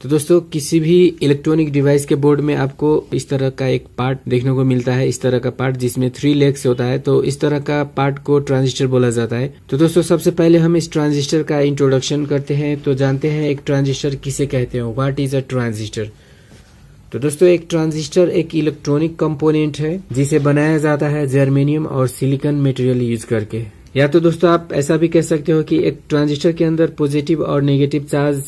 तो दोस्तों किसी भी इलेक्ट्रॉनिक डिवाइस के बोर्ड में आपको इस तरह का एक पार्ट देखने को मिलता है, इस तरह का पार्ट जिसमें 3 लेग्स होता है। तो इस तरह का पार्ट को ट्रांजिस्टर बोला जाता है। तो दोस्तों सबसे पहले हम इस ट्रांजिस्टर का इंट्रोडक्शन करते हैं। तो जानते हैं एक ट्रांजिस्टर किसे कहते हैं, व्हाट इज अ ट्रांजिस्टर। तो दोस्तों एक ट्रांजिस्टर एक इलेक्ट्रॉनिक कंपोनेंट है जिसे बनाया जाता है जर्मेनियम और सिलिकॉन मटेरियल यूज करके। या तो दोस्तों आप ऐसा भी कह सकते हो कि एक ट्रांजिस्टर के अंदर पॉजिटिव और नेगेटिव चार्ज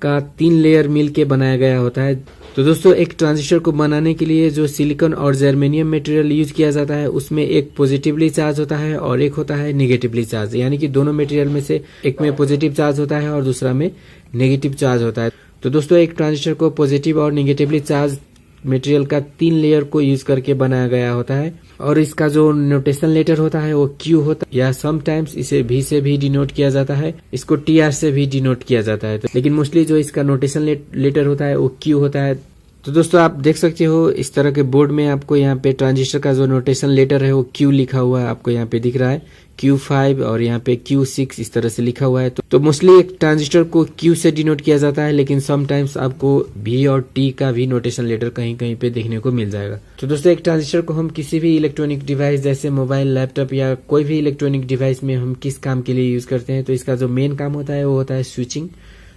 का 3 लेयर मिल के बनाया गया होता है। तो दोस्तों एक ट्रांजिस्टर को बनाने के लिए जो सिलिकॉन और जर्मेनियम मटेरियल यूज किया जाता है उसमें एक पॉजिटिवली चार्ज होता है और एक होता है नेगेटिवली चार्ज, यानी कि दोनों मटेरियल में से एक में पॉजिटिव चार्ज होता है और दूसरा में नेगेटिव चार्ज होता है। तो दोस्तों एक ट्रांजिस्टर को पॉजिटिव और नेगेटिवली चार्ज मटेरियल का 3 लेयर को यूज करके बनाया गया होता है और इसका जो नोटेशन लेटर होता है वो Q होता है, या समटाइम्स इसे V से भी डिनोट किया जाता है, इसको TR से भी डिनोट किया जाता है। तो लेकिन मोस्टली जो इसका नोटेशन लेटर होता है वो Q होता है। तो दोस्तों आप देख सकते हो इस तरह के बोर्ड में आपको यहाँ पे ट्रांजिस्टर का जो नोटेशन लेटर है वो Q लिखा हुआ है, आपको यहाँ पे दिख रहा है Q5 और यहाँ पे Q6 इस तरह से लिखा हुआ है। तो मोस्टली एक ट्रांजिस्टर को Q से डिनोट किया जाता है, लेकिन समटाइम्स आपको V और T का भी नोटेशन लेटर कहीं कहीं पे देखने को मिल जाएगा। तो दोस्तों एक ट्रांजिस्टर को हम किसी भी इलेक्ट्रॉनिक डिवाइस जैसे मोबाइल, लैपटॉप या कोई भी इलेक्ट्रॉनिक डिवाइस में हम किस काम के लिए यूज करते हैं, तो इसका जो मेन काम होता है वो होता है स्विचिंग।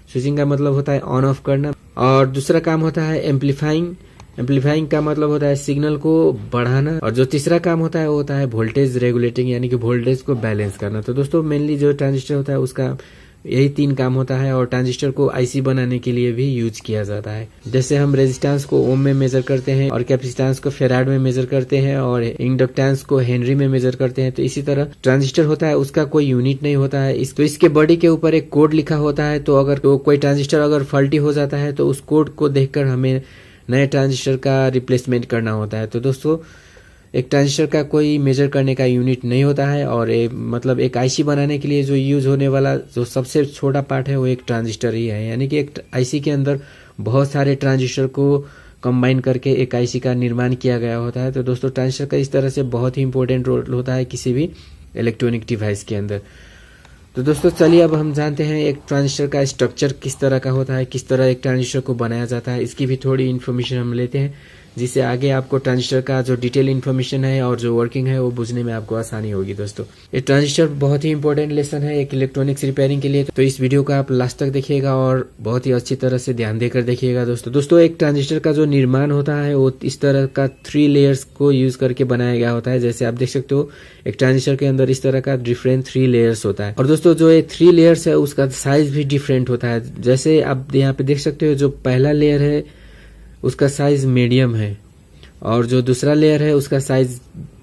स्विचिंग का मतलब होता है ऑन ऑफ करना, और दूसरा काम होता है एम्पलीफाइंग। एम्पलीफाइंग का मतलब होता है सिग्नल को बढ़ाना, और जो तीसरा काम होता है वो होता है वोल्टेज रेगुलेटिंग, यानी कि वोल्टेज को बैलेंस करना। तो दोस्तों मेनली जो ट्रांजिस्टर होता है उसका यही 3 काम होता है, और ट्रांजिस्टर को आईसी बनाने के लिए भी यूज किया जाता है। जैसे हम रेजिस्टेंस को ओम में मेजर करते हैं और कैपेसिटेंस को फेराड में मेजर करते हैं और इंडक्टेंस को हेनरी में मेजर करते हैं, तो इसी तरह ट्रांजिस्टर होता है उसका कोई यूनिट नहीं होता है। तो इसके बॉडी के ऊपर एक कोड लिखा होता है। तो अगर कोई ट्रांजिस्टर अगर फॉल्टी हो जाता है तो उस कोड को देखकर हमें नए ट्रांजिस्टर का रिप्लेसमेंट करना होता है। तो दोस्तों एक ट्रांजिस्टर का कोई मेजर करने का यूनिट नहीं होता है, और मतलब एक आईसी बनाने के लिए जो यूज होने वाला जो सबसे छोटा पार्ट है वो एक ट्रांजिस्टर ही है, यानी कि एक आईसी के अंदर बहुत सारे ट्रांजिस्टर को कंबाइन करके एक आईसी का निर्माण किया गया होता है। तो दोस्तों ट्रांजिस्टर का इस तरह से बहुत ही इंपॉर्टेंट रोल होता है किसी भी इलेक्ट्रॉनिक डिवाइस के अंदर। तो दोस्तों चलिए अब हम जानते हैं एक ट्रांजिस्टर का स्ट्रक्चर किस तरह का होता है, किस तरह एक ट्रांजिस्टर को बनाया जाता है, इसकी भी थोड़ी इन्फॉर्मेशन हम लेते हैं, जिससे आगे आपको ट्रांजिस्टर का जो डिटेल इन्फॉर्मेशन है और जो वर्किंग है वो बुझने में आपको आसानी होगी। दोस्तों ये ट्रांजिस्टर बहुत ही इंपॉर्टेंट लेसन है एक इलेक्ट्रॉनिक्स रिपेयरिंग के लिए, तो इस वीडियो को आप लास्ट तक देखिएगा और बहुत ही अच्छी तरह से ध्यान देकर देखिएगा। दोस्तों एक ट्रांजिस्टर का जो निर्माण होता है वो इस तरह का 3 लेयर्स को यूज करके बनाया गया होता है। जैसे आप देख सकते हो एक ट्रांजिस्टर के अंदर इस तरह का डिफरेंट 3 लेयर्स होता है, और दोस्तों जो ये 3 लेयर्स है उसका साइज भी डिफरेंट होता है। जैसे आप यहाँ पे देख सकते हो जो पहला लेयर है उसका साइज मीडियम है, और जो दूसरा लेयर है उसका साइज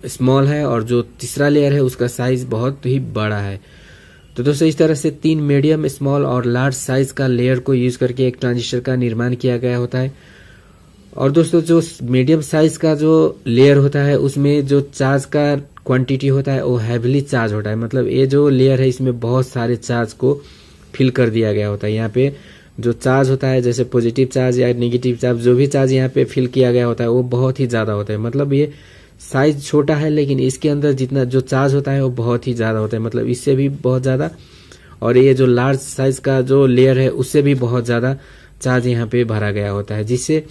स्मॉल है, और जो तीसरा लेयर है उसका साइज बहुत ही बड़ा है। तो दोस्तों इस तरह से 3 मीडियम, स्मॉल और लार्ज साइज का लेयर को यूज करके एक ट्रांजिस्टर का निर्माण किया गया होता है। और दोस्तों जो मीडियम साइज का जो लेयर होता है उसमें जो चार्ज का क्वांटिटी होता है वो हैवीली चार्ज होता है, मतलब ये जो लेयर है इसमें बहुत सारे चार्ज को फिल कर दिया गया होता है। यहाँ पे जो चार्ज होता है जैसे पॉजिटिव चार्ज या नेगेटिव चार्ज, जो भी चार्ज यहाँ पे फिल किया गया होता है वो बहुत ही ज्यादा होता है। मतलब ये साइज छोटा है लेकिन इसके अंदर जितना जो चार्ज होता है वो बहुत ही ज्यादा होता है, मतलब इससे भी बहुत ज्यादा, और ये जो लार्ज साइज का जो लेयर है उससे भी बहुत ज्यादा चार्ज यहाँ पे भरा गया होता है, जिससे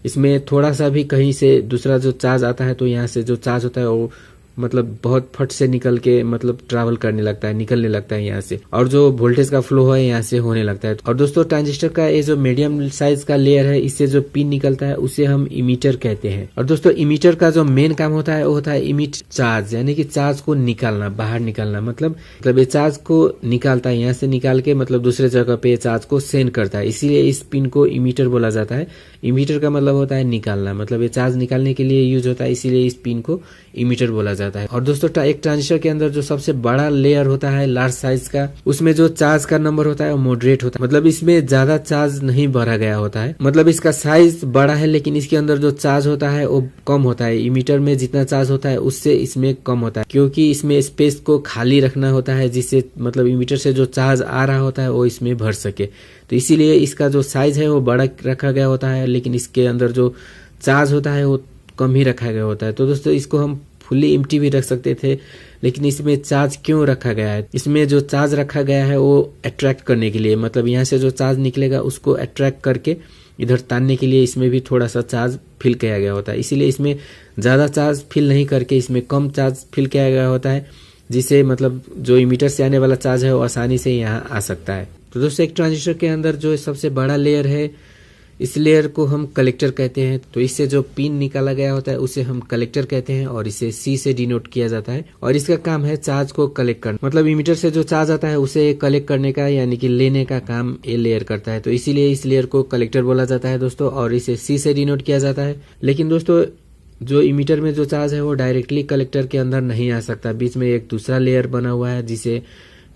इसमें थोड़ा सा भी कहीं से दूसरा जो चार्ज आता है तो यहाँ से जो चार्ज होता है वो मतलब बहुत फट से निकल के मतलब ट्रैवल करने लगता है, निकलने लगता है यहाँ से, और जो वोल्टेज का फ्लो है यहाँ से होने लगता है। और दोस्तों ट्रांजिस्टर का ये जो मीडियम साइज का लेयर है इससे जो पिन निकलता है उसे हम इमीटर कहते हैं। और दोस्तों इमीटर का जो मेन काम होता है वो होता है इमिट चार्ज, यानी कि चार्ज को निकालना, बाहर निकालना, मतलब ये चार्ज को निकालता है, यहाँ से निकाल के मतलब दूसरे जगह पे चार्ज को सेंड करता है, इसीलिए इस पिन को इमीटर बोला जाता है। इमीटर का मतलब होता है निकालना, मतलब ये चार्ज निकालने के लिए यूज होता है, इसीलिए इस पिन को इमीटर बोला जाता है। और दोस्तों एक ट्रांजिस्टर के अंदर जो सबसे बड़ा लेयर होता है लार्ज साइज का, उसमें जो चार्ज का नंबर होता है वो मॉडरेट होता है, मतलब इसमें ज्यादा चार्ज नहीं भरा गया होता है, मतलब इसका साइज बड़ा है लेकिन इसके अंदर जो चार्ज होता है वो कम होता है। इमीटर में जितना चार्ज होता है उससे इसमें कम होता है, क्योंकि इसमें स्पेस को खाली रखना होता है, जिससे मतलब इमीटर से जो चार्ज आ रहा होता है वो इसमें भर सके। तो इसीलिए इसका जो साइज है वो बड़ा रखा गया होता है, लेकिन इसके अंदर जो चार्ज होता है वो कम ही रखा गया होता है। तो दोस्तों इसको हम फुल्ली एम्प्टी भी रख सकते थे, लेकिन इसमें चार्ज क्यों रखा गया है? इसमें जो चार्ज रखा गया है वो अट्रैक्ट करने के लिए, मतलब यहाँ से जो चार्ज निकलेगा उसको अट्रैक्ट करके इधर तानने के लिए इसमें भी थोड़ा सा चार्ज फिल किया गया होता है। इसीलिए इसमें ज़्यादा चार्ज फिल नहीं करके इसमें कम चार्ज फिल किया गया होता है, जिससे मतलब जो इमीटर से आने वाला चार्ज है वो आसानी से यहाँ आ सकता है। तो दोस्तों एक ट्रांजिस्टर के अंदर जो सबसे बड़ा लेयर है, इस लेयर को हम कलेक्टर कहते हैं। तो इससे जो पिन निकाला गया होता है उसे हम कलेक्टर कहते हैं और इसे C से डिनोट किया जाता है। और इसका काम है चार्ज को कलेक्ट करना, मतलब इमीटर से जो चार्ज आता है उसे कलेक्ट करने का यानी कि लेने का काम ये लेयर करता है। तो इसीलिए इस लेयर को कलेक्टर बोला जाता है दोस्तों, और इसे C से डिनोट किया जाता है। लेकिन दोस्तों जो इमीटर में जो चार्ज है वो डायरेक्टली कलेक्टर के अंदर नहीं आ सकता, बीच में एक दूसरा लेयर बना हुआ है जिसे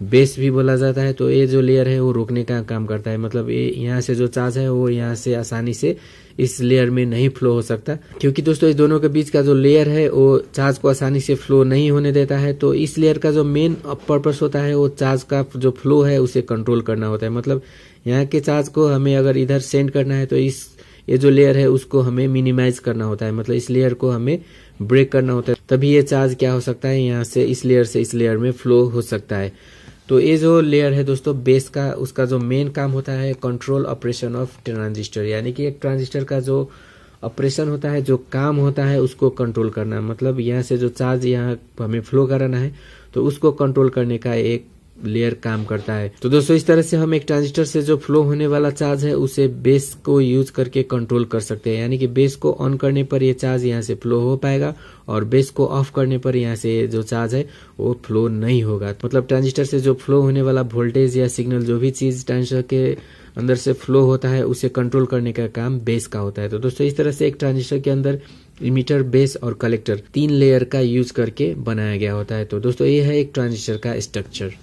बेस भी बोला जाता है। तो ये जो लेयर है वो रोकने का काम करता है, मतलब ये यहाँ से जो चार्ज है वो यहाँ से आसानी से इस लेयर में नहीं फ्लो हो सकता, क्योंकि दोस्तों इस दोनों के बीच का जो लेयर है वो चार्ज को आसानी से फ्लो नहीं होने देता है। तो इस लेयर का जो मेन पर्पस होता है वो चार्ज का जो फ्लो है उसे कंट्रोल करना होता है। मतलब यहाँ के चार्ज को हमें अगर इधर सेंड करना है तो ये जो लेयर है उसको हमें मिनिमाइज करना होता है, मतलब इस लेयर को हमें ब्रेक करना होता है, तभी ये चार्ज क्या हो सकता है, यहाँ से इस लेयर में फ्लो हो सकता है। तो ये जो लेयर है दोस्तों बेस का, उसका जो मेन काम होता है कंट्रोल ऑपरेशन ऑफ ट्रांजिस्टर, यानी कि एक ट्रांजिस्टर का जो ऑपरेशन होता है, जो काम होता है उसको कंट्रोल करना। मतलब यहाँ से जो चार्ज यहाँ हमें फ्लो कराना है तो उसको कंट्रोल करने का एक लेयर काम करता है। तो दोस्तों इस तरह से हम एक ट्रांजिस्टर से जो फ्लो होने वाला चार्ज है उसे बेस को यूज करके कंट्रोल कर सकते हैं, यानी कि बेस को ऑन करने पर ये चार्ज यहाँ से फ्लो हो पाएगा और बेस को ऑफ करने पर यहाँ से जो चार्ज है वो फ्लो नहीं होगा। मतलब ट्रांजिस्टर से जो फ्लो होने वाला वोल्टेज या सिग्नल, जो भी चीज ट्रांजिस्टर के अंदर से फ्लो होता है उसे कंट्रोल करने का काम बेस का होता है। तो दोस्तों इस तरह से एक ट्रांजिस्टर के अंदर इमीटर, बेस और कलेक्टर 3 लेयर का यूज करके बनाया गया होता है। तो दोस्तों ये है एक ट्रांजिस्टर का स्ट्रक्चर।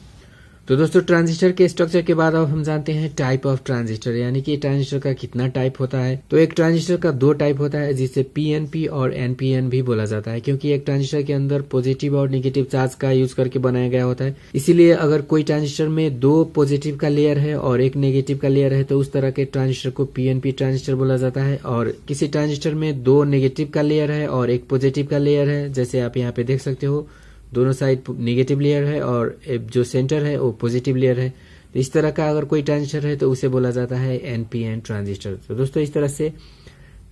तो दोस्तों ट्रांजिस्टर के स्ट्रक्चर के बाद अब हम जानते हैं टाइप ऑफ ट्रांजिस्टर, यानी कि ट्रांजिस्टर का कितना टाइप होता है। तो एक ट्रांजिस्टर का 2 टाइप होता है, जिसे पीएनपी और एनपीएन भी बोला जाता है, क्योंकि एक ट्रांजिस्टर के अंदर पॉजिटिव और नेगेटिव चार्ज का यूज करके बनाया गया होता है। इसीलिए अगर कोई ट्रांजिस्टर में 2 पॉजिटिव का लेयर है और 1 नेगेटिव का लेयर है तो उस तरह के ट्रांजिस्टर को पीएनपी ट्रांजिस्टर बोला जाता है। और किसी ट्रांजिस्टर में 2 नेगेटिव का लेयर है और 1 पॉजिटिव का लेयर है, जैसे आप यहाँ पे देख सकते हो, दोनों साइड नेगेटिव लेयर है और जो सेंटर है वो पॉजिटिव लेयर है। तो इस तरह का अगर कोई ट्रांजिस्टर है तो उसे बोला जाता है एनपीएन ट्रांजिस्टर। तो दोस्तों इस तरह से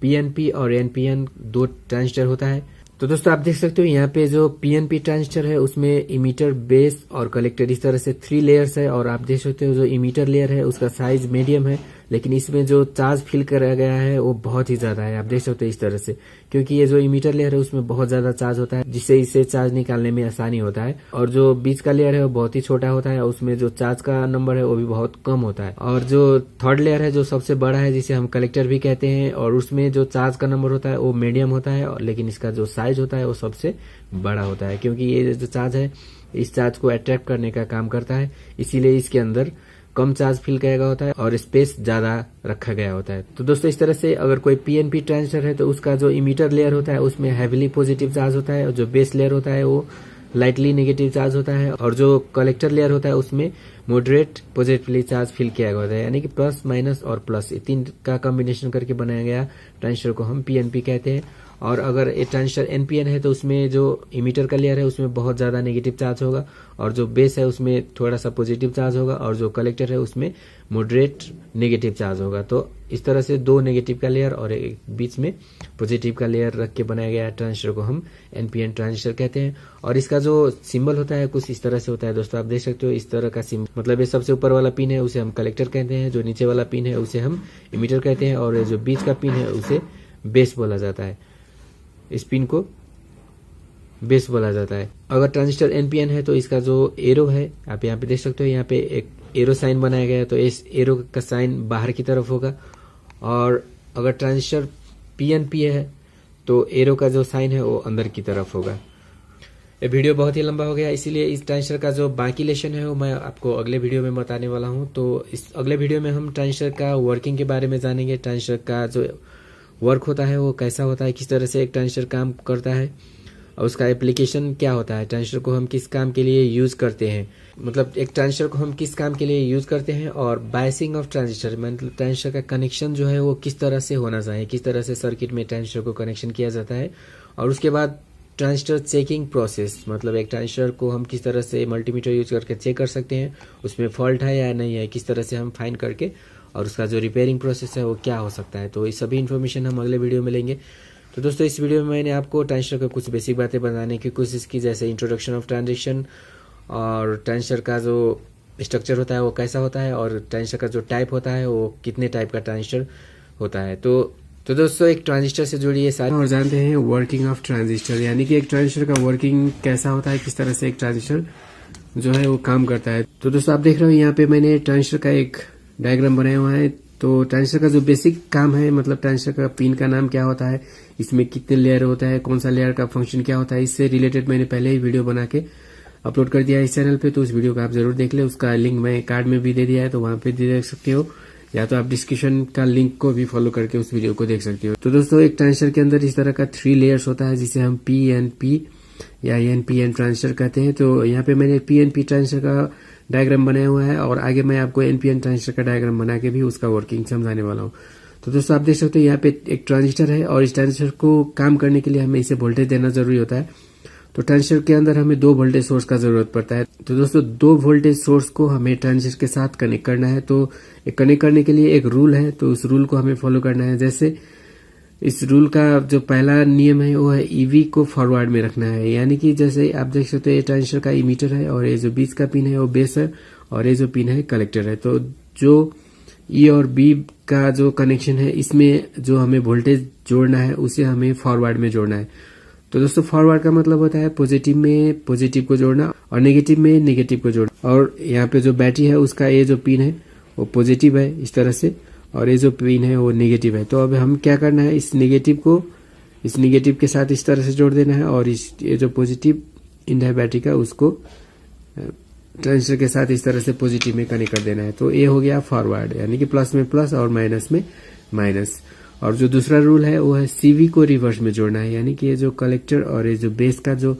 पीएनपी और एनपीएन 2 ट्रांजिस्टर होता है। तो दोस्तों आप देख सकते हो यहाँ पे जो पीएनपी ट्रांजिस्टर है उसमें इमीटर, बेस और कलेक्टर इस तरह से 3 लेयर्स है। और आप देख सकते हो जो इमीटर लेयर है उसका साइज मीडियम है, लेकिन इसमें जो चार्ज फिल करा गया है वो बहुत ही ज्यादा है। आप देख सकते हो इस तरह से, क्योंकि ये जो इमीटर लेयर है उसमें बहुत ज्यादा चार्ज होता है, जिससे इसे चार्ज निकालने में आसानी होता है। और जो बीच का लेयर है वो बहुत ही छोटा होता है, उसमें जो चार्ज का नंबर है वो भी बहुत कम होता है। और जो थर्ड लेयर है जो सबसे बड़ा है, जिसे हम कलेक्टर भी कहते हैं, और उसमें जो चार्ज का नंबर होता है वो मीडियम होता है, लेकिन इसका जो साइज होता है वो सबसे बड़ा होता है, क्योंकि ये जो चार्ज है इस चार्ज को अट्रैक्ट करने का काम करता है। इसीलिए इसके अंदर कम चार्ज फिल किया गया होता है और स्पेस ज्यादा रखा गया होता है। तो दोस्तों इस तरह से अगर कोई पीएनपी ट्रांजिस्टर है तो उसका जो इमीटर लेयर होता है उसमें हैवीली पॉजिटिव चार्ज होता है, और जो बेस लेयर होता है वो लाइटली नेगेटिव चार्ज होता है, और जो कलेक्टर लेयर होता है उसमें मॉडरेट पॉजिटिवली चार्ज फिल किया गया होता है, यानी कि प्लस, माइनस और प्लस, 3 का कॉम्बिनेशन करके बनाया गया ट्रांजिस्टर को हम पीएनपी कहते हैं। और अगर ये ट्रांजिस्टर एनपीएन है तो उसमें जो इमीटर का लेयर है उसमें बहुत ज्यादा नेगेटिव चार्ज होगा, और जो बेस है उसमें थोड़ा सा पॉजिटिव चार्ज होगा, और जो कलेक्टर है उसमें मॉडरेट नेगेटिव चार्ज होगा। तो इस तरह से 2 नेगेटिव का लेयर और एक बीच में पॉजिटिव का लेयर रख के बनाया गया ट्रांजिस्टर को हम एनपीएन ट्रांजिस्टर कहते हैं। और इसका जो सिंबल होता है कुछ इस तरह से होता है दोस्तों, आप देख सकते हो इस तरह का सिंबल, मतलब ये सबसे ऊपर वाला पिन है उसे हम कलेक्टर कहते हैं, जो नीचे वाला पिन है उसे हम इमीटर कहते हैं, और जो बीच का पिन है उसे बेस बोला जाता है। इस पिन को बेस बोला जाता है। अगर ट्रांजिस्टर एनपीएन है तो इसका जो एरो है आप यहाँ पे देख सकते हो, यहाँ पे एक एरो साइन बनाया गया है, तो इस एरो का साइन बाहर की तरफ होगा। और अगर ट्रांजिस्टर पीएनपी है तो एरो का जो साइन है वो अंदर की तरफ होगा। ये वीडियो बहुत ही लंबा हो गया, इसीलिए इस ट्रांजिस्टर का जो बाकी लेसन है वो मैं आपको अगले वीडियो में बताने वाला हूँ। तो इस अगले वीडियो में हम ट्रांजिस्टर का वर्किंग के बारे में जानेंगे, ट्रांजिस्टर का जो वर्क होता है वो कैसा होता है, किस तरह से एक ट्रांजिस्टर काम करता है, और उसका एप्लीकेशन क्या होता है, ट्रांजिस्टर को हम किस काम के लिए यूज करते हैं, मतलब एक ट्रांजिस्टर को हम किस काम के लिए यूज करते हैं, और बायसिंग ऑफ ट्रांजिस्टर, मतलब ट्रांजिस्टर का कनेक्शन जो है वो किस तरह से होना चाहिए, किस तरह से सर्किट में ट्रांजिस्टर को कनेक्शन किया जाता है। और उसके बाद ट्रांजिस्टर चेकिंग प्रोसेस, मतलब एक ट्रांजिस्टर को हम किस तरह से मल्टीमीटर यूज करके चेक कर सकते हैं, उसमें फॉल्ट है या नहीं है, किस तरह से हम फाइंड करके, और उसका जो रिपेयरिंग प्रोसेस है वो क्या हो सकता है। तो ये सभी इन्फॉर्मेशन हम अगले वीडियो में लेंगे। तो दोस्तों इस वीडियो में मैंने आपको ट्रांजिस्टर का कुछ बेसिक बातें बताने की कोशिश की, जैसे इंट्रोडक्शन ऑफ ट्रांजिस्टर और ट्रांजिस्टर का जो स्ट्रक्चर होता है वो कैसा होता है, और ट्रांजिस्टर का जो टाइप होता है वो कितने टाइप का ट्रांजिस्टर होता है। तो दोस्तों एक ट्रांजिस्टर से जुड़ी ये सारी और जानते हैं वर्किंग ऑफ ट्रांजिस्टर, यानी कि एक ट्रांजिस्टर का वर्किंग कैसा होता है, किस तरह से एक ट्रांजिस्टर जो है वो काम करता है। तो दोस्तों आप देख रहे हो यहाँ पे मैंने ट्रांजिस्टर का एक डायग्राम बनाया हुआ है। तो ट्रांजिस्टर का जो बेसिक काम है, मतलब ट्रांजिस्टर का पिन का नाम क्या होता है, इसमें कितने लेयर होता है, कौन सा लेयर का फंक्शन क्या होता है, इससे रिलेटेड मैंने पहले ही वीडियो बना के अपलोड कर दिया है इस चैनल पे। तो उस वीडियो को आप जरूर देख ले, उसका लिंक मैं कार्ड में भी दे दिया है, तो वहां पे देख सकते हो, या तो आप डिस्क्रिप्शन का लिंक को भी फॉलो करके उस वीडियो को देख सकते हो। तो दोस्तों एक ट्रांजिस्टर के अंदर इस तरह का 3 लेयर्स होता है, जिसे हम PNP या NPN ट्रांजिस्टर कहते हैं। तो यहाँ पे मैंने PNP ट्रांजिस्टर का डायग्राम बनाया हुआ है, और आगे मैं आपको NPN ट्रांजिस्टर का डायग्राम बना के भी उसका वर्किंग समझाने वाला हूँ। तो दोस्तों आप देख सकते हो यहाँ पे एक ट्रांजिस्टर है, और इस ट्रांजिस्टर को काम करने के लिए हमें इसे वोल्टेज देना जरूरी होता है। तो ट्रांजिस्टर के अंदर हमें 2 वोल्टेज सोर्स का जरूरत पड़ता है। तो दोस्तों 2 वोल्टेज सोर्स को हमें ट्रांजिस्टर के साथ कनेक्ट करना है। तो कनेक्ट करने के लिए एक रूल है, तो उस रूल को हमें फॉलो करना है। जैसे इस रूल का जो पहला नियम है वो है EV को फॉरवर्ड में रखना है, यानी कि जैसे आप देख सकते हो ये ट्रांजिस्टर का इमीटर है, और ये जो बीच का पिन है वो बेस है, और ये जो पिन है कलेक्टर है। तो जो E और B का जो कनेक्शन है, इसमें जो हमें वोल्टेज जोड़ना है उसे हमें फॉरवर्ड में जोड़ना है। तो दोस्तों फॉरवर्ड का मतलब होता है पॉजिटिव में पॉजिटिव को जोड़ना, और नेगेटिव में नेगेटिव को जोड़ना। और यहाँ पे जो बैटरी है उसका ये जो पिन है वो पॉजिटिव है इस तरह से, और ये जो पिन है वो नेगेटिव है। तो अब हम क्या करना है, इस नेगेटिव को इस नेगेटिव के साथ इस तरह से जोड़ देना है, और ये जो पॉजिटिव इंड है बैटरी का उसको ट्रांजिस्टर के साथ इस तरह से पॉजिटिव में कनेक्ट कर देना है। तो ये हो गया फॉरवर्ड, यानी कि प्लस में प्लस और माइनस में माइनस। और जो दूसरा रूल है वो है CV को रिवर्स में जोड़ना है, यानी कि ये जो कलेक्टर और ये जो बेस का जो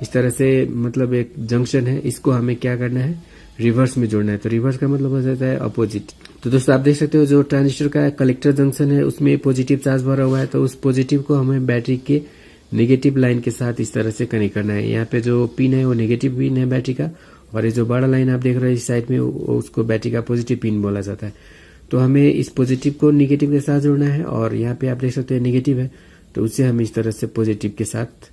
इस तरह से मतलब एक जंक्शन है, इसको हमें क्या करना है, रिवर्स में जोड़ना है। तो रिवर्स का मतलब हो जाता है अपोजिट। तो दोस्तों आप देख सकते हो जो ट्रांजिस्टर का कलेक्टर जंक्शन है उसमें पॉजिटिव चार्ज भरा हुआ है, तो उस पॉजिटिव को हमें बैटरी के नेगेटिव लाइन के साथ इस तरह से कनेक्ट करना है। यहाँ पे जो पिन है वो नेगेटिव पिन है बैटरी का, और ये जो बड़ा लाइन आप देख रहे हो इस साइड में उसको बैटरी का पॉजिटिव पिन बोला जाता है। तो हमें इस पॉजिटिव को नेगेटिव के साथ जोड़ना है, और यहाँ पे आप देख सकते हैं नेगेटिव है, तो उसे हमें इस तरह से पॉजिटिव के साथ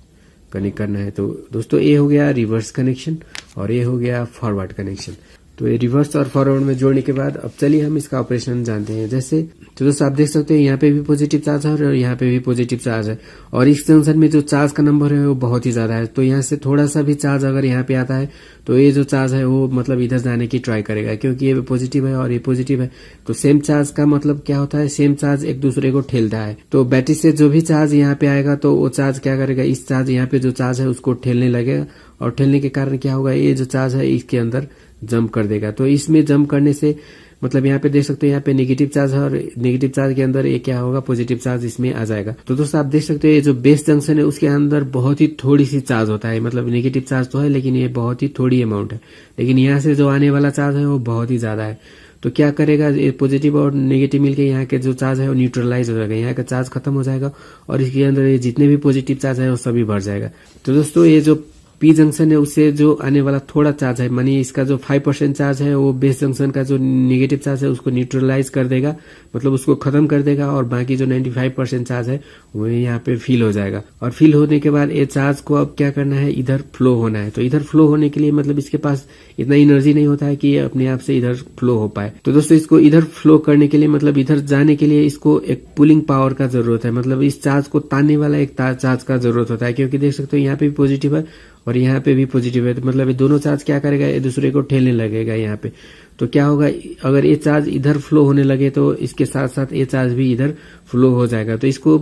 कनेक्ट करना है। तो दोस्तों ये हो गया रिवर्स कनेक्शन, और ये हो गया फॉरवर्ड कनेक्शन। तो ये रिवर्स और फॉरवर्ड में जोड़ने के बाद अब चलिए हम इसका ऑपरेशन जानते हैं। जैसे तो दोस्तों आप देख सकते हैं यहाँ पे भी पॉजिटिव चार्ज है और यहाँ पे भी पॉजिटिव चार्ज है, और इस जंक्शन में जो चार्ज का नंबर है वो बहुत ही ज्यादा है। तो यहाँ से थोड़ा सा भी चार्ज अगर यहाँ पे आता है तो ये जो चार्ज है वो मतलब इधर जाने की ट्राई करेगा, क्योंकि ये पॉजिटिव है और ये पॉजिटिव है। तो सेम चार्ज का मतलब क्या होता है, सेम चार्ज एक दूसरे को ठेलता है। तो बैटरी से जो भी चार्ज यहाँ पे आएगा तो वो चार्ज क्या करेगा, इस चार्ज यहाँ पे जो चार्ज है उसको ठेलने लगेगा, और ठेलने के कारण क्या होगा, ये जो चार्ज है इसके अंदर जंप कर देगा। तो इसमें जंप करने से मतलब यहाँ पे देख सकते हो यहाँ पे नेगेटिव चार्ज है, और नेगेटिव चार्ज के अंदर ये क्या होगा, पॉजिटिव चार्ज इसमें आ जाएगा। तो दोस्तों आप देख सकते हो ये जो बेस जंक्शन है उसके अंदर बहुत ही थोड़ी सी चार्ज होता है, मतलब नेगेटिव चार्ज तो है लेकिन ये बहुत ही थोड़ी अमाउंट है, लेकिन यहाँ से जो आने वाला चार्ज है वो बहुत ही ज्यादा है। तो क्या करेगा, ये पॉजिटिव और नेगेटिव मिलकर यहाँ के जो चार्ज है वो न्यूट्रलाइज हो जाएगा, यहाँ का चार्ज खत्म हो जाएगा, और इसके अंदर ये जितने भी पॉजिटिव चार्ज है वो सभी भर जाएगा। तो दोस्तों ये जो P जंक्शन है उससे जो आने वाला थोड़ा चार्ज है, मानिए इसका जो 5% चार्ज है वो बेस जंक्शन का जो नेगेटिव चार्ज है उसको न्यूट्रलाइज कर देगा, मतलब उसको खत्म कर देगा, और बाकी जो 95% चार्ज है वो यहाँ पे फिल हो जाएगा। और फिल होने के बाद ये चार्ज को अब क्या करना है, इधर फ्लो होना है। तो इधर फ्लो होने के लिए मतलब इसके पास इतना एनर्जी नहीं होता है कि ये अपने आप से इधर फ्लो हो पाए। तो दोस्तों इसको इधर फ्लो करने के लिए मतलब इधर जाने के लिए इसको एक पुलिंग पावर का जरूरत है, मतलब इस चार्ज को तानने वाला एक चार्ज का जरूरत होता है, क्योंकि देख सकते हो यहाँ पे भी पॉजिटिव है और यहाँ पे भी पॉजिटिव है। तो मतलब ये दोनों चार्ज क्या करेगा, एक दूसरे को ठेलने लगेगा यहाँ पे। तो क्या होगा, अगर ये चार्ज इधर फ्लो होने लगे तो इसके साथ साथ ये चार्ज भी इधर फ्लो हो जाएगा। तो इसको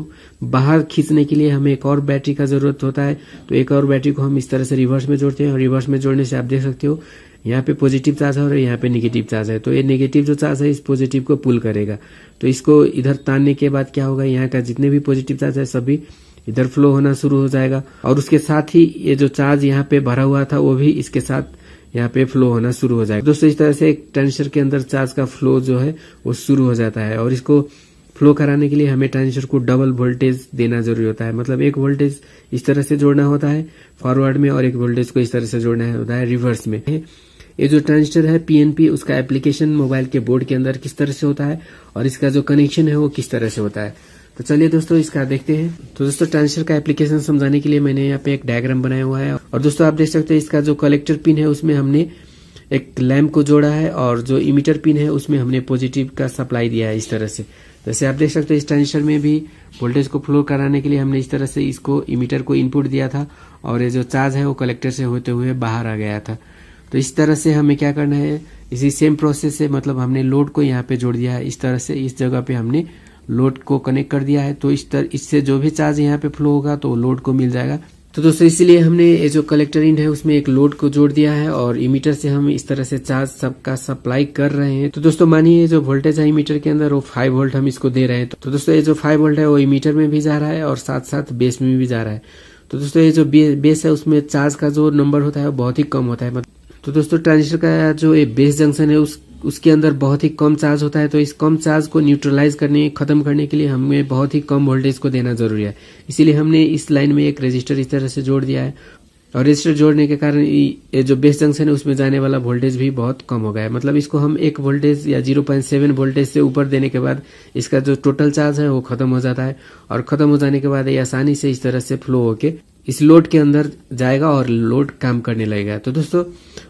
बाहर खींचने के लिए हमें एक और बैटरी का जरूरत होता है। तो एक और बैटरी को हम इस तरह से रिवर्स में जोड़ते हैं, और रिवर्स में जोड़ने से आप देख सकते हो यहाँ पे पॉजिटिव चार्ज है और यहाँ पे नेगेटिव चार्ज है। तो ये नेगेटिव जो चार्ज है इस पॉजिटिव को पुल करेगा। तो इसको इधर तानने के बाद क्या होगा, यहाँ का जितने भी पॉजिटिव चार्ज है सभी इधर फ्लो होना शुरू हो जाएगा, और उसके साथ ही ये जो चार्ज यहाँ पे भरा हुआ था वो भी इसके साथ यहाँ पे फ्लो होना शुरू हो जाएगा। दोस्तों इस तरह से एक ट्रांजिस्टर के अंदर चार्ज का फ्लो जो है वो शुरू हो जाता है, और इसको फ्लो कराने के लिए हमें ट्रांजिस्टर को डबल वोल्टेज देना जरूरी होता है। मतलब एक वोल्टेज इस तरह से जोड़ना होता है फॉरवर्ड में और एक वोल्टेज को इस तरह से जोड़ना होता है रिवर्स में। ये जो ट्रांजिस्टर है पीएनपी, उसका एप्लीकेशन मोबाइल के बोर्ड के अंदर किस तरह से होता है और इसका जो कनेक्शन है वो किस तरह से होता है। तो चलिए दोस्तों इसका देखते हैं। तो दोस्तों ट्रांजिस्टर का एप्लीकेशन समझाने के लिए मैंने यहाँ पे एक डायग्राम बनाया हुआ है और दोस्तों आप देख सकते हैं इसका जो कलेक्टर पिन है उसमें हमने एक लैंप को जोड़ा है और जो इमीटर पिन है उसमें हमने पॉजिटिव का सप्लाई दिया है इस तरह से। जैसे आप देख सकते हैं इस ट्रांजिस्टर में भी वोल्टेज को फ्लो कराने के लिए हमने इस तरह से इसको इमीटर को इनपुट दिया था और ये जो चार्ज है वो कलेक्टर से होते हुए बाहर आ गया था। तो इस तरह से हमें क्या करना है, इसी सेम प्रोसेस से मतलब हमने लोड को यहाँ पे जोड़ दिया है। इस तरह से इस जगह पे हमने लोड को कनेक्ट कर दिया है। तो इससे जो भी चार्ज यहाँ पे फ्लो होगा तो लोड को मिल जाएगा। तो दोस्तों इसलिए हमने ये जो कलेक्टर इन है उसमें एक लोड को जोड़ दिया है और इमीटर से हम इस तरह से चार्ज सबका सप्लाई कर रहे हैं। तो दोस्तों मानिए जो वोल्टेज है इमीटर के अंदर वो 5 वोल्ट हम इसको दे रहे हैं। तो दोस्तों ये जो 5 वोल्ट है वो इमीटर में भी जा रहा है और साथ साथ बेस में भी जा रहा है। तो दोस्तों ये जो बेस है उसमें चार्ज का जो नंबर होता है वो बहुत ही कम होता है। तो दोस्तों ट्रांजिस्टर का जो ये बेस जंक्शन है उसके अंदर बहुत ही कम चार्ज होता है। तो इस कम चार्ज को न्यूट्रलाइज खत्म करने के लिए हमें बहुत ही कम वोल्टेज को देना जरूरी है। इसीलिए हमने इस लाइन में एक रेजिस्टर इस तरह से जोड़ दिया है और रेजिस्टर जोड़ने के कारण ये जो बेस जंक्शन है उसमें जाने वाला वोल्टेज भी बहुत कम हो गया है। मतलब इसको हम 1 वोल्टेज या 0.7 वोल्टेज से ऊपर देने के बाद इसका जो टोटल चार्ज है वो खत्म हो जाता है और खत्म हो जाने के बाद ये आसानी से इस तरह से फ्लो होके इस लोड के अंदर जाएगा और लोड काम करने लगेगा। तो दोस्तों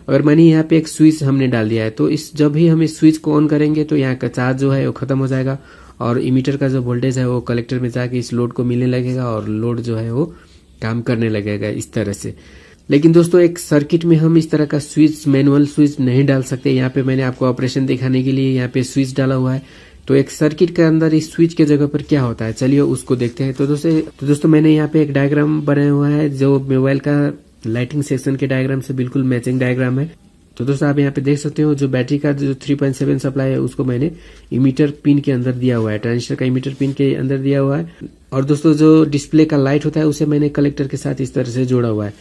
अगर मानिए यहाँ पे एक स्विच हमने डाल दिया है तो जब भी हम इस स्विच को ऑन करेंगे तो यहाँ का चार्ज जो है वो खत्म हो जाएगा और इमीटर का जो वोल्टेज है वो कलेक्टर में जाके इस लोड को मिलने लगेगा और लोड जो है वो काम करने लगेगा इस तरह से। लेकिन दोस्तों एक सर्किट में हम इस तरह का स्विच मैनुअल स्विच नहीं डाल सकते। यहाँ पे मैंने आपको ऑपरेशन दिखाने के लिए यहाँ पे स्विच डाला हुआ है। तो एक सर्किट के अंदर इस स्विच के जगह पर क्या होता है, चलिए उसको देखते हैं। तो दोस्तों मैंने यहाँ पे एक डायग्राम बनाया हुआ है जो मोबाइल का लाइटिंग सेक्शन के डायग्राम से बिल्कुल मैचिंग डायग्राम है। तो दोस्तों आप यहाँ पे देख सकते हो जो बैटरी का जो 3.7 सप्लाई है उसको मैंने इमीटर पिन के अंदर दिया हुआ है, ट्रांजिस्टर का इमीटर पिन के अंदर दिया हुआ है। और दोस्तों जो डिस्प्ले का लाइट होता है उसे मैंने कलेक्टर के साथ इस तरह से जोड़ा हुआ है।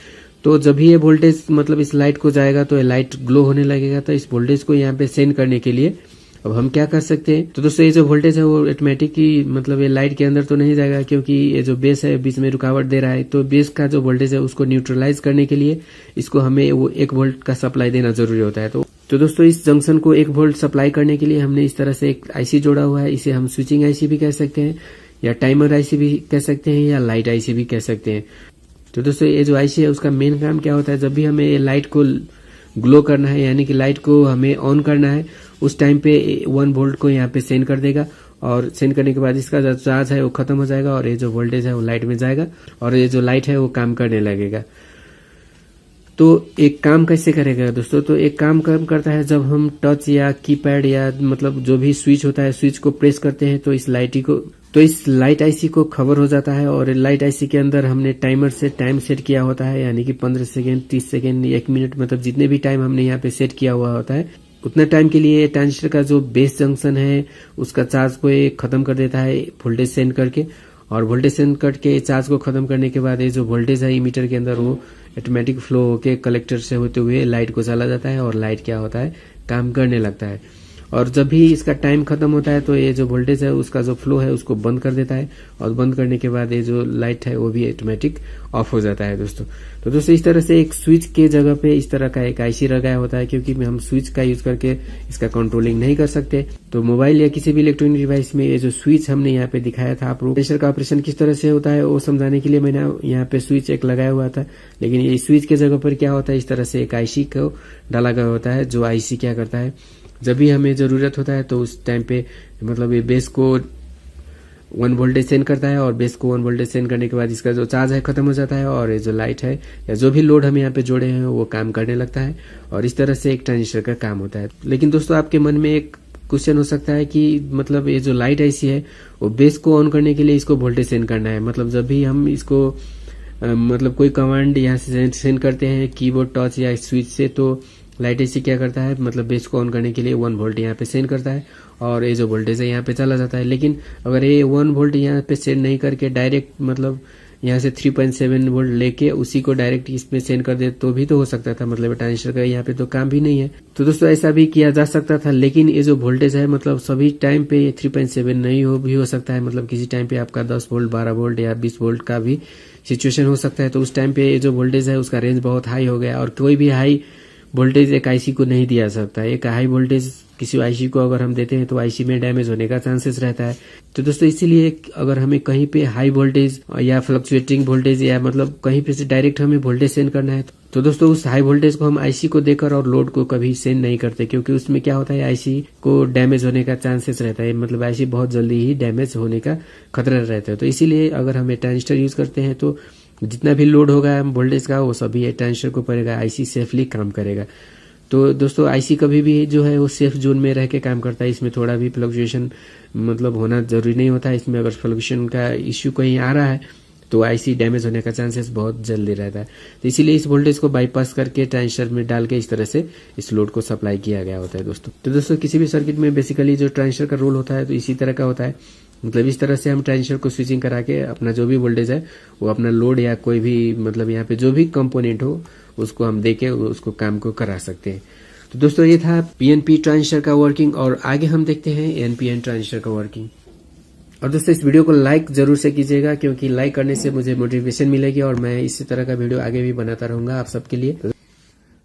तो जब भी ये वोल्टेज मतलब इस लाइट को जाएगा तो ये लाइट ग्लो होने लगेगा। तो इस वोल्टेज को यहाँ पे सेंड करने के लिए अब हम क्या कर सकते हैं, तो दोस्तों ये जो वोल्टेज है वो ऑटोमेटिक ही मतलब ये लाइट के अंदर तो नहीं जाएगा क्योंकि ये जो बेस है बीच में रुकावट दे रहा है। तो बेस का जो वोल्टेज है उसको न्यूट्रलाइज करने के लिए इसको हमें वो 1 वोल्ट का सप्लाई देना जरूरी होता है। तो दोस्तों इस जंक्शन को 1 वोल्ट सप्लाई करने के लिए हमने इस तरह से एक आईसी जोड़ा हुआ है। इसे हम स्विचिंग आईसी भी कह सकते हैं या टाइमर आईसी भी कह सकते हैं या लाइट आईसी भी कह सकते हैं। तो दोस्तों ये जो आईसी है उसका मेन काम क्या होता है, जब भी हमें लाइट को ग्लो करना है यानी कि लाइट को हमें ऑन करना है उस टाइम पे 1 वोल्ट को यहाँ पे सेंड कर देगा और सेंड करने के बाद इसका जो चार्ज है वो खत्म हो जाएगा और ये जो वोल्टेज है वो लाइट में जाएगा और ये जो लाइट है वो काम करने लगेगा। तो एक काम कैसे करेगा दोस्तों, तो एक काम करता है जब हम टच या कीपैड या मतलब जो भी स्विच होता है स्विच को प्रेस करते हैं तो इस लाइट आईसी को खबर हो जाता है और लाइट आईसी के अंदर हमने टाइमर से टाइम सेट किया होता है यानी कि 15 सेकेंड 30 सेकेंड 1 मिनट मतलब जितने भी टाइम हमने यहाँ पे सेट किया हुआ होता है उतना टाइम के लिए ट्रांजिस्टर का जो बेस जंक्शन है उसका चार्ज को ये खत्म कर देता है वोल्टेज सेंड करके। और वोल्टेज सेंड करके चार्ज को खत्म करने के बाद ये जो वोल्टेज है इमीटर के अंदर वो ऑटोमेटिक फ्लो होके कलेक्टर से होते हुए लाइट को चला जाता है और लाइट क्या होता है काम करने लगता है। और जब भी इसका टाइम खत्म होता है तो ये जो वोल्टेज है उसका जो फ्लो है उसको बंद कर देता है और बंद करने के बाद ये जो लाइट है वो भी ऑटोमेटिक ऑफ हो जाता है दोस्तों। तो दोस्तों इस तरह से एक स्विच के जगह पे इस तरह का एक आईसी लगाया होता है क्योंकि हम स्विच का यूज करके इसका कंट्रोलिंग नहीं कर सकते। तो मोबाइल या किसी भी इलेक्ट्रॉनिक डिवाइस में ये जो स्विच हमने यहाँ पे दिखाया था आप ट्रांजिस्टर का ऑपरेशन किस तरह से होता है वो समझाने के लिए मैंने यहाँ पे स्विच एक लगाया हुआ था। लेकिन ये स्विच के जगह पर क्या होता है, इस तरह से एक आईसी को डाला गया होता है जो आईसी क्या करता है जब भी हमें जरूरत होता है तो उस टाइम पे मतलब ये बेस को 1 वोल्टेज सेंड करता है और बेस को 1 वोल्टेज सेंड करने के बाद इसका जो चार्ज है खत्म हो जाता है और ये जो लाइट है या जो भी लोड हम यहाँ पे जोड़े हैं वो काम करने लगता है और इस तरह से एक ट्रांजिस्टर का काम होता है। लेकिन दोस्तों आपके मन में एक क्वेश्चन हो सकता है कि मतलब ये जो लाइट आईसी है वो बेस को ऑन करने के लिए इसको वोल्टेज सेंड करना है। मतलब जब भी हम इसको मतलब कोई कमांड यहाँ से सेंड करते हैं कीबोर्ड टच या स्विच से तो लाइट आईसी क्या करता है मतलब बेस को ऑन करने के लिए 1 वोल्ट यहाँ पे सेंड करता है और ये जो वोल्टेज है यहाँ पे चला जाता है। लेकिन अगर ये 1 वोल्ट यहाँ पे सेंड नहीं करके डायरेक्ट मतलब यहाँ से 3.7 वोल्ट लेके उसी को डायरेक्ट इसमें सेंड कर दे तो भी तो हो सकता था, मतलब ट्रांजिस्टर का यहाँ पे तो काम भी नहीं है। तो दोस्तों ऐसा भी किया जा सकता था, लेकिन ये जो वोल्टेज है मतलब सभी टाइम पे 3.7 नहीं हो सकता है, मतलब किसी टाइम पे आपका 10 वोल्ट 12 वोल्ट या 20 वोल्ट का भी सिचुएशन हो सकता है। तो उस टाइम पे जो वोल्टेज है उसका रेंज बहुत हाई हो गया, और कोई भी हाई वोल्टेज एक आईसी को नहीं दिया सकता। एक हाई वोल्टेज किसी आईसी को अगर हम देते हैं तो आईसी में डैमेज होने का चांसेस रहता है। तो दोस्तों इसीलिए अगर हमें कहीं पे हाई वोल्टेज या फ्लक्चुएटिंग वोल्टेज या मतलब कहीं पे से डायरेक्ट हमें वोल्टेज सेंड करना है तो दोस्तों उस हाई वोल्टेज को हम आईसी को देकर और लोड को कभी सेंड नहीं करते, क्योंकि उसमें क्या होता है आईसी को डैमेज होने का चांसेस रहता है, मतलब आईसी बहुत जल्दी ही डैमेज होने का खतरा रहता है। तो इसीलिए अगर हम ट्रांजिस्टर यूज करते हैं तो जितना भी लोड होगा वोल्टेज का वो सभी ट्रांजिस्टर को पड़ेगा, आईसी सेफली काम करेगा। तो दोस्तों आईसी कभी भी जो है वो सेफ जोन में रह के काम करता है, इसमें थोड़ा भी फ्लक्चुएशन मतलब होना जरूरी नहीं होता है। इसमें अगर फ्लक्चुएशन का इश्यू कहीं आ रहा है तो आईसी डैमेज होने का चांसेस बहुत जल्दी रहता है। तो इसीलिए इस वोल्टेज को बाईपास करके ट्रांजिस्टर में डाल के इस तरह से इस लोड को सप्लाई किया गया होता है दोस्तों। तो दोस्तों किसी भी सर्किट में बेसिकली जो ट्रांजिस्टर का रोल होता है तो इसी तरह का होता है, मतलब इस तरह से हम ट्रांजिस्टर को स्विचिंग करा के अपना जो भी वोल्टेज है वो अपना लोड या कोई भी मतलब यहाँ पे जो भी कंपोनेंट हो उसको हम देके उसको काम को करा सकते हैं। तो दोस्तों ये था पीएनपी ट्रांजिस्टर का वर्किंग, और आगे हम देखते हैं एनपीएन ट्रांजिस्टर का वर्किंग। और दोस्तों इस वीडियो को लाइक जरूर से कीजिएगा, क्योंकि लाइक करने से मुझे मोटिवेशन मिलेगी और मैं इसी तरह का वीडियो आगे भी बनाता रहूंगा आप सबके लिए। तो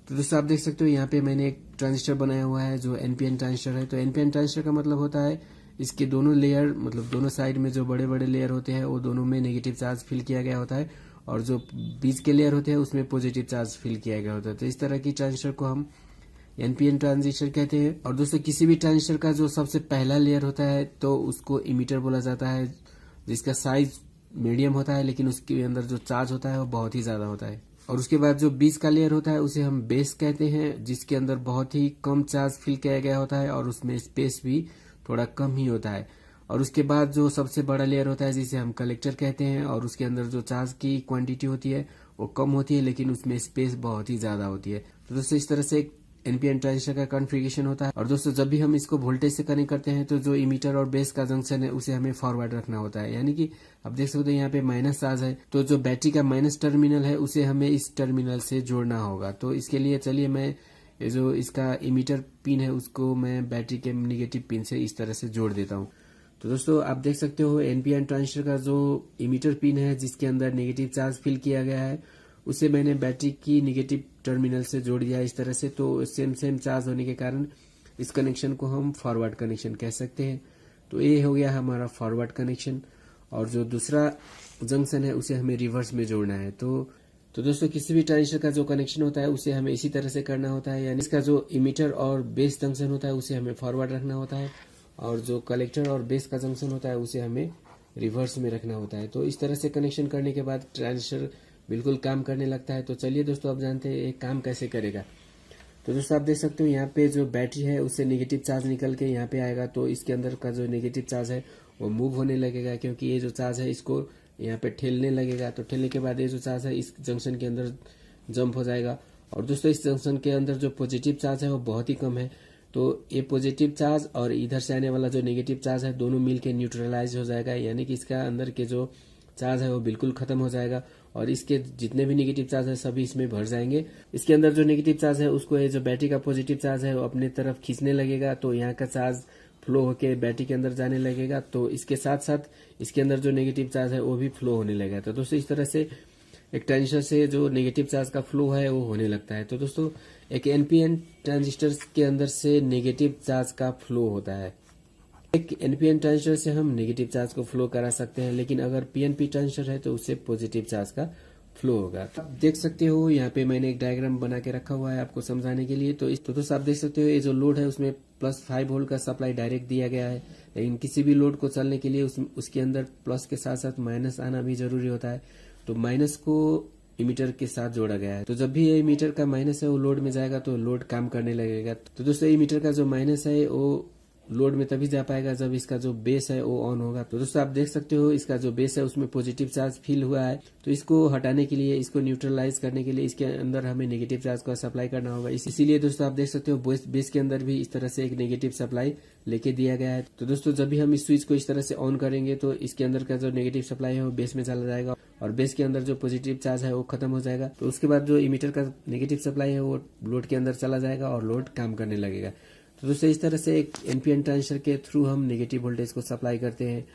दोस्तों आप देख सकते हो यहाँ पे मैंने एक ट्रांजिस्टर बनाया हुआ है जो एनपीएन ट्रांजिस्टर है। तो एनपीएन ट्रांजिस्टर का मतलब होता है इसके दोनों लेयर मतलब दोनों साइड में जो बड़े बड़े लेयर होते हैं वो दोनों में नेगेटिव चार्ज फिल किया गया होता है, और जो बीच के लेयर होते हैं उसमें पॉजिटिव चार्ज फिल किया गया होता है। तो इस तरह की ट्रांजिस्टर को हम एनपीएन ट्रांजिस्टर कहते हैं। और दोस्तों किसी भी ट्रांजिस्टर का जो सबसे पहला लेयर होता है तो उसको इमीटर बोला जाता है, जिसका साइज मीडियम होता है लेकिन उसके अंदर जो चार्ज होता है वो बहुत ही ज्यादा होता है। और उसके बाद जो बीच का लेयर होता है उसे हम बेस कहते हैं, जिसके अंदर बहुत ही कम चार्ज फिल किया गया होता है और उसमें स्पेस भी थोड़ा कम ही होता है। और उसके बाद जो सबसे बड़ा लेयर होता है जिसे हम कलेक्टर कहते हैं, और उसके अंदर जो चार्ज की क्वांटिटी होती है वो कम होती है लेकिन उसमें स्पेस बहुत ही ज्यादा होती है। तो दोस्तों इस तरह से एनपीएन ट्रांजिस्टर का कॉन्फ़िगरेशन होता है। और दोस्तों जब भी हम इसको वोल्टेज से कनेक्ट करते हैं तो जो इमीटर और बेस का जंक्शन है उसे हमें फॉरवर्ड रखना होता है, यानी कि आप देख सकते हैं यहाँ पे माइनस चार्ज है तो जो बैटरी का माइनस टर्मिनल है उसे हमें इस टर्मिनल से जोड़ना होगा। तो इसके लिए चलिए मैं ये जो इसका इमीटर पिन है उसको मैं बैटरी के निगेटिव पिन से इस तरह से जोड़ देता हूँ। तो दोस्तों आप देख सकते हो एनपीएन ट्रांजिस्टर का जो इमीटर पिन है जिसके अंदर नेगेटिव चार्ज फिल किया गया है उसे मैंने बैटरी की निगेटिव टर्मिनल से जोड़ दिया इस तरह से। तो सेम चार्ज होने के कारण इस कनेक्शन को हम फॉरवर्ड कनेक्शन कह सकते हैं। तो ये हो गया हमारा फॉरवर्ड कनेक्शन, और जो दूसरा जंक्शन है उसे हमें रिवर्स में जोड़ना है। तो दोस्तों किसी भी ट्रांजिस्टर का जो कनेक्शन होता है उसे हमें इसी तरह से करना होता है, यानी इसका जो इमीटर और बेस जंक्शन होता है उसे हमें फॉरवर्ड रखना होता है, और जो कलेक्टर और बेस का जंक्शन होता है उसे हमें रिवर्स में रखना होता है। तो इस तरह से कनेक्शन करने के बाद ट्रांजिस्टर बिल्कुल काम करने लगता है। तो चलिए दोस्तों अब जानते हैं ये काम कैसे करेगा। तो दोस्तों आप देख सकते हो यहाँ पे जो बैटरी है उससे नेगेटिव चार्ज निकल के यहाँ पे आएगा, तो इसके अंदर का जो नेगेटिव चार्ज है वो मूव होने लगेगा, क्योंकि ये जो चार्ज है इसको यहाँ पे ठेलने लगेगा। तो ठेलने के बाद ये जो चार्ज है इस जंक्शन के अंदर जंप हो जाएगा। और दोस्तों इस जंक्शन के अंदर जो पॉजिटिव चार्ज है वो बहुत ही कम है, तो ये पॉजिटिव चार्ज और इधर से आने वाला जो नेगेटिव चार्ज है दोनों मिलके न्यूट्रलाइज हो जाएगा, यानी कि इसका अंदर के जो चार्ज है वो बिल्कुल खत्म हो जाएगा और इसके जितने भी नेगेटिव चार्ज है सभी इसमें भर जाएंगे। इसके अंदर जो नेगेटिव चार्ज है उसको ये जो बैटरी का पॉजिटिव चार्ज है वो अपने तरफ खींचने लगेगा, तो यहाँ का चार्ज फ्लो होके बैटरी के अंदर जाने लगेगा। तो इसके साथ साथ इसके अंदर जो नेगेटिव चार्ज है वो भी फ्लो होने लगेगा। तो दोस्तों इस तरह से एक ट्रांजिस्टर से जो नेगेटिव चार्ज का फ्लो है वो होने लगता है। तो दोस्तों एक एनपीएन ट्रांजिस्टर के अंदर से नेगेटिव चार्ज का फ्लो होता है। एक एनपीएन ट्रांजिस्टर से हम नेगेटिव चार्ज को फ्लो करा सकते हैं, लेकिन अगर पीएनपी ट्रांजिस्टर है तो उससे पॉजिटिव चार्ज का फ्लो होगा। आप देख सकते हो यहाँ पे मैंने एक डायग्राम बना के रखा हुआ है आपको समझाने के लिए। तो दोस्तों आप देख सकते हो ये जो लोड है उसमें +5 वोल्ट का सप्लाई डायरेक्ट दिया गया है, लेकिन किसी भी लोड को चलने के लिए उसके अंदर प्लस के साथ साथ माइनस आना भी जरूरी होता है। तो माइनस को इमीटर के साथ जोड़ा गया है, तो जब भी ये इमीटर का माइनस है वो लोड में जाएगा तो लोड काम करने लगेगा। तो दोस्तों इमीटर का जो माइनस है वो लोड में तभी जा पाएगा जब इसका जो बेस है वो ऑन होगा। तो दोस्तों आप देख सकते हो इसका जो बेस है उसमें पॉजिटिव चार्ज फील हुआ है, तो इसको हटाने के लिए, इसको न्यूट्रलाइज करने के लिए इसके अंदर हमें नेगेटिव चार्ज को सप्लाई करना होगा। इसीलिए दोस्तों आप देख सकते हो बेस के अंदर भी इस तरह से एक नेगेटिव सप्लाई लेके दिया गया है। तो दोस्तों जब भी हम इस स्विच को इस तरह से ऑन करेंगे तो इसके अंदर का जो नेगेटिव सप्लाई है वो बेस में चला जाएगा और बेस के अंदर जो पॉजिटिव चार्ज है वो खत्म हो जाएगा। तो उसके बाद जो इमीटर का नेगेटिव सप्लाई है वो लोड के अंदर चला जाएगा और लोड काम करने लगेगा। तो दोस्तों इस तरह से एक एनपीएन ट्रांजिस्टर के थ्रू हम नेगेटिव वोल्टेज को सप्लाई करते हैं।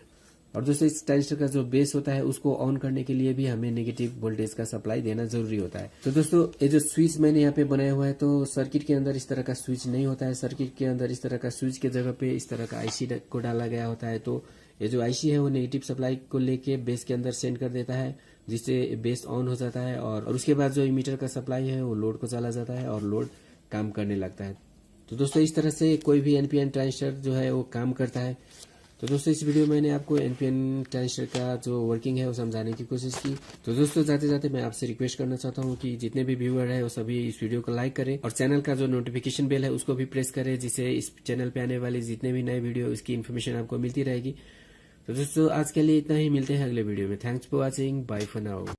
और दोस्तों इस ट्रांजिस्टर का जो बेस होता है उसको ऑन करने के लिए भी हमें नेगेटिव वोल्टेज का सप्लाई देना जरूरी होता है। तो दोस्तों ये जो स्विच मैंने यहाँ पे बनाया हुआ है, तो सर्किट के अंदर इस तरह का स्विच नहीं होता है। सर्किट के अंदर इस तरह का स्विच के जगह पे इस तरह का आईसी को डाला गया होता है। तो ये जो आईसी है वो नेगेटिव सप्लाई को लेके बेस के अंदर सेंड कर देता है, जिससे बेस ऑन हो जाता है और उसके बाद जो इमीटर का सप्लाई है वो लोड को चला जाता है और लोड काम करने लगता है। तो दोस्तों इस तरह से कोई भी एनपीएन ट्रांजिस्टर जो है वो काम करता है। तो दोस्तों इस वीडियो में मैंने आपको एनपीएन ट्रांजिस्टर का जो वर्किंग है वो समझाने की कोशिश की। तो दोस्तों जाते जाते मैं आपसे रिक्वेस्ट करना चाहता हूँ कि जितने भी व्यूअर है वो सभी इस वीडियो को लाइक करें और चैनल का जो नोटिफिकेशन बेल है उसको भी प्रेस करें, जिससे इस चैनल पे आने वाली जितने भी नए वीडियो उसकी इन्फॉर्मेशन आपको मिलती रहेगी। तो दोस्तों आज के लिए इतना ही, मिलते हैं अगले वीडियो में। Thanks for watching, bye for now.